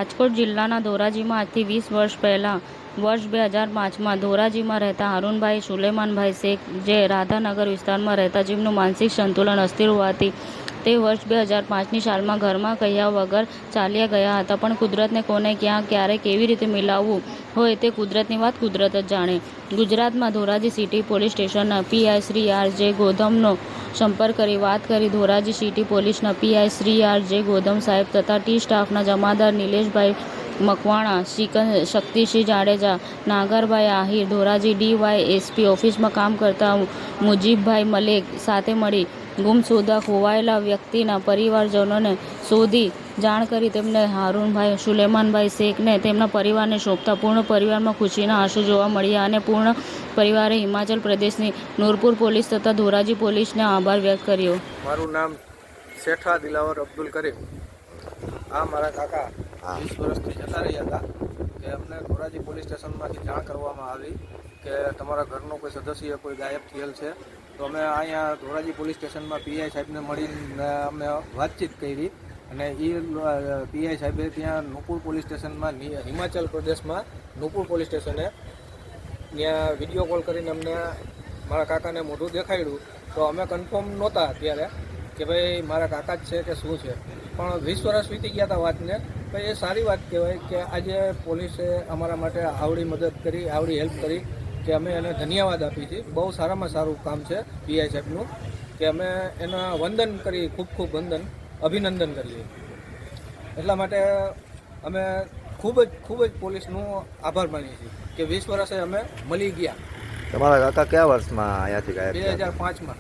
રાજકોટ જિલ્લાના ધોરાજીમાં આજથી 20 વર્ષ પહેલાં વર્ષ 2005માં ધોરાજીમાં રહેતા હારૂનભાઈ સુલેમાનભાઈ શેખ, જે રાધાનગર વિસ્તારમાં રહેતા, જેમનું માનસિક સંતુલન અસ્થિર હોવાથી તે વર્ષ 2005ની સાલમાં ઘરમાં કહ્યા વગર ચાલ્યા ગયા હતા. પણ કુદરતને કોને ક્યાં ક્યારે કેવી રીતે મિલાવવું હોય તે કુદરતની વાત કુદરત જ જાણે. ગુજરાતમાં ધોરાજી સિટી પોલીસ સ્ટેશનના પીઆઈ શ્રી આર જે ગોધમનો સંપર્ક કરી વાત કરી. ધોરાજી સિટી પોલીસના પીઆઈ શ્રી આર જે ગોધમ સાહેબ તથા ટી સ્ટાફના જમાદાર નિલેશભાઈ મકવાણા, શક્તિસિંહ જાડેજા, નાગરભાઈ આહિર, ધોરાજી ડીવાયએસપી ઓફિસમાં કામ કરતા મુજીબભાઈ મલેક સાથે મળી ગુમસુદા ખોવાયેલા વ્યક્તિના પરિવારજનોને શોધી જાણ કરી. તેમને હારૂનભાઈ સુલેમાનભાઈ શેખને તેમના પરિવારને સોંપતા પૂર્ણ પરિવારમાં ખુશીના આંસુ જોવા મળ્યા અને પૂર્ણ પરિવારે હિમાચલ પ્રદેશની નૂરપુર પોલીસ તથા ધોરાજી પોલીસને આભાર વ્યક્ત કર્યો. મારું નામ શેઠા દિલાવર અબ્દુલ કરીમ. આ મારા કાકા 20 વર્ષથી જતા રહ્યા હતા કે અમને ધોરાજી પોલીસ સ્ટેશનમાંથી જાણ કરવામાં આવી કે તમારા ઘરનો કોઈ સદસ્ય કોઈ ગાયબ થયેલ છે. તો અમે અહીંયા ધોરાજી પોલીસ સ્ટેશનમાં પીઆઈ સાહેબને મળીને અમે વાતચીત કરી અને એ પીઆઈ સાહેબે ત્યાં નૂરપુર પોલીસ સ્ટેશનમાં હિમાચલ પ્રદેશમાં નૂરપુર પોલીસ સ્ટેશને ત્યાં વિડીયો કોલ કરીને અમને મારા કાકાને મોઢું દેખાડ્યું. તો અમે કન્ફર્મ નહોતા ત્યારે કે ભાઈ મારા કાકા જ છે કે શું છે, પણ 20 વર્ષ વીતી ગયા હતા વાતને. તો એ સારી વાત કહેવાય કે આજે પોલીસે અમારા માટે આવડી મદદ કરી, આવડી હેલ્પ કરી કે અમે એને ધન્યવાદ આપી છીએ. બહુ સારામાં સારું કામ છે પીઆઈ સાહેબનું કે અમે એના વંદન કરી, ખૂબ ખૂબ વંદન, અભિનંદન કરીએ. એટલા માટે અમે ખૂબ જ પોલીસનું આભાર માનીએ છીએ કે 20 વર્ષે અમે મળી ગયા. તમારા કાકા કયા વર્ષમાં અહીંયાથી ગાયબ? 2005માં.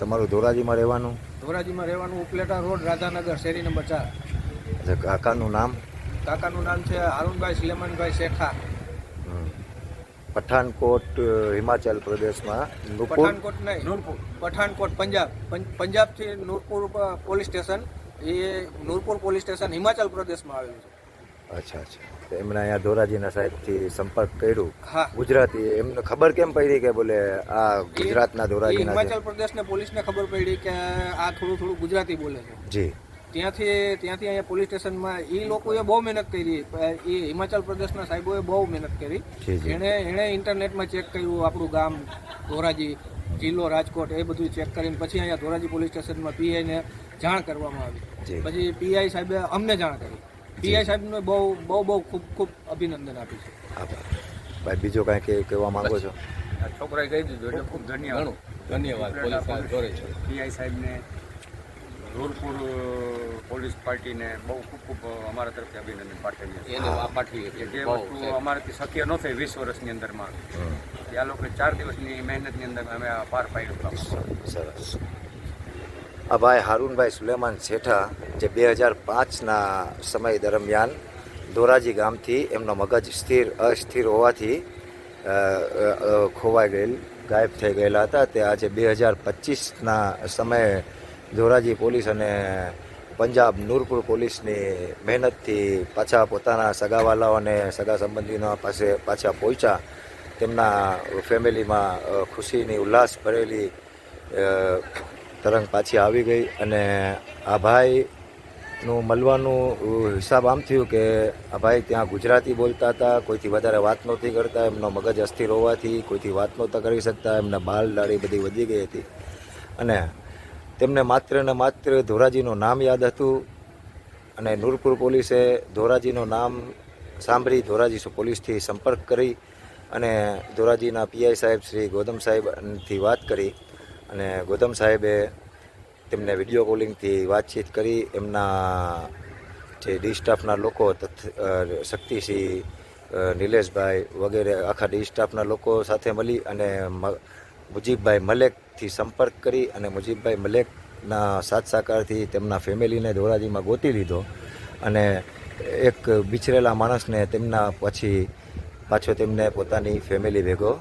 તમારું ધોરાજીમાં રહેવાનું? ધોરાજીમાં રહેવાનું, ઉપલેટા રોડ, રાધાનગર, શેરી નંબર 4. કાકાનું નામ? કાકાનું નામ છે હારૂનભાઈ સુલેમાનભાઈ શેઠા. પઠાનકોટ હિમાચલ પ્રદેશમાં? પઠાનકોટ નહીં, નૂરપુર. પઠાનકોટ પંજાબથી નૂરપુર પોલીસ સ્ટેશન, એ નૂરપુર પોલીસ સ્ટેશન હિમાચલ પ્રદેશમાં આવેલું છે. અચ્છા. એમણે અહીંયા ધોરાજીના સાહેબથી સંપર્ક કર્યું. હા. ગુજરાતી. એમને ખબર કેમ પડી કે બોલે આ ગુજરાતના ધોરાજીના? હિમાચલ પ્રદેશને પોલીસને ખબર પડી કે આ થોડું ગુજરાતી બોલે છે. જી. ત્યાંથી અહીંયા પોલીસ સ્ટેશનમાં એ લોકોએ બહુ મહેનત કરી. એ હિમાચલ પ્રદેશના સાહેબોએ બહુ મહેનત કરી. એણે ઇન્ટરનેટમાં ચેક કર્યું આપણું ગામ ધોરાજી, જિલ્લો રાજકોટ, એ બધું ચેક કરીને પછી અહીંયા ધોરાજી પોલીસ સ્ટેશનમાં પીઆઈને જાણ કરવામાં આવી. પછી પીઆઈ સાહેબે અમને જાણ કરી. પીઆઈ સાહેબને બહુ ખૂબ અભિનંદન આપી છે. આભાર ભાઈ. બીજો કાંઈ કહેવા માંગો છો? છોકરાએ કહી દીધું એટલે ખૂબ ધન્યવાદ પીઆઈ સાહેબને, નૂરપુર પોલીસ પાર્ટીને બહુ ખૂબ અમારા તરફથી અભિનંદન પાઠવીએ છીએ. જે વસ્તુ અમારાથી શક્ય ન થઈ 20 વર્ષની અંદરમાં, આ લોકો 4 દિવસની મહેનતની અંદર અમે પાર પાડ્યું. સરસ. આ ભાઈ હારૂનભાઈ સુલેમાન શેઠા, જે 2005ના સમય દરમિયાન ધોરાજી ગામથી એમનો મગજ અસ્થિર હોવાથી ખોવાઈ ગયેલ, ગાયબ થઈ ગયેલા હતા. તે આજે 2025ના સમયે ધોરાજી પોલીસ અને પંજાબ નૂરપુર પોલીસની મહેનતથી પાછા પોતાના સગાવાલાઓ અને સગા સંબંધીઓ પાસે પાછા પહોંચ્યા. તેમના ફેમિલીમાં ખુશીની ઉલ્લાસ ભરેલી તરંગ પાછી આવી ગઈ. અને આ ભાઈનું મળવાનું હિસાબ આમ થયું કે આ ભાઈ ત્યાં ગુજરાતી બોલતા હતા, કોઈથી વધારે વાત નહોતી કરતા. એમનો મગજ અસ્થિર હોવાથી કોઈથી વાત નહોતા કરી શકતા. એમના બાલ દાઢી બધી વધી ગઈ હતી અને તેમને માત્ર ને માત્ર ધોરાજીનું નામ યાદ હતું. અને નૂરપુર પોલીસે ધોરાજીનું નામ સાંભળી ધોરાજી પોલીસથી સંપર્ક કરી અને ધોરાજીના પીઆઈ સાહેબ શ્રી ગોધમ સાહેબથી વાત કરી અને ગોધમ સાહેબે તેમને વિડીયો કોલિંગથી વાતચીત કરી. એમના જે ડી સ્ટાફના લોકો, શક્તિસિંહ, નિલેશભાઈ વગેરે આખા ડી સ્ટાફના લોકો સાથે મળી અને મુજીબભાઈ મલેકથી સંપર્ક કરી અને મુજીબભાઈ મલેકના સાથ સહકારથી તેમના ફેમિલીને ધોરાજીમાં ગોતી લીધો અને એક બિછરેલા માણસને તેમના પાછો તેમને પોતાની ફેમિલી ભેગો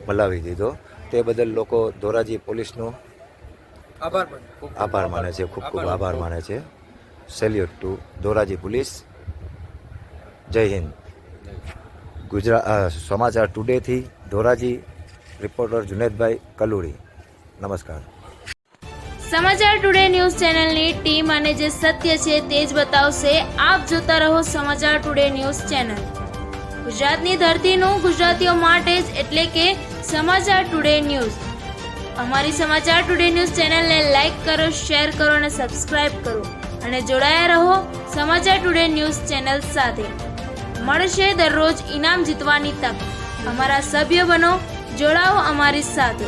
મલાવી દીધો. તે બદલ લોકો ધોરાજી પોલીસનો આભાર માને છે, ખૂબ આભાર માને છે. Salute to Dhoraji police. જય હિન્દ. સમાચાર ટુડેથી ધોરાજી રિપોર્ટર જુનેદભાઈ કલુડી. નમસ્કાર. સમાચાર ટુડે ન્યૂઝ ચેનલની ટીમ અને જે સત્ય છે તે જ બતાવશે. આપ જોતા રહો સમાચાર ટુડે ન્યૂઝ ચેનલ. ગુજરાતની ધરતીનું ગુજરાતીઓ માટે જ, એટલે કે સમાચાર ટુડે ન્યૂઝ. અમારી સમાચાર ટુડે ન્યૂઝ ચેનલને લાઈક કરો, શેર કરો અને સબસ્ક્રાઇબ કરો અને જોડાયા રહો સમાચાર ટુડે ન્યૂઝ ચેનલ સાથે. મળશે દરરોજ ઇનામ જીતવાની તક. અમારા સભ્ય બનો, જોડાઓ અમારી સાથે.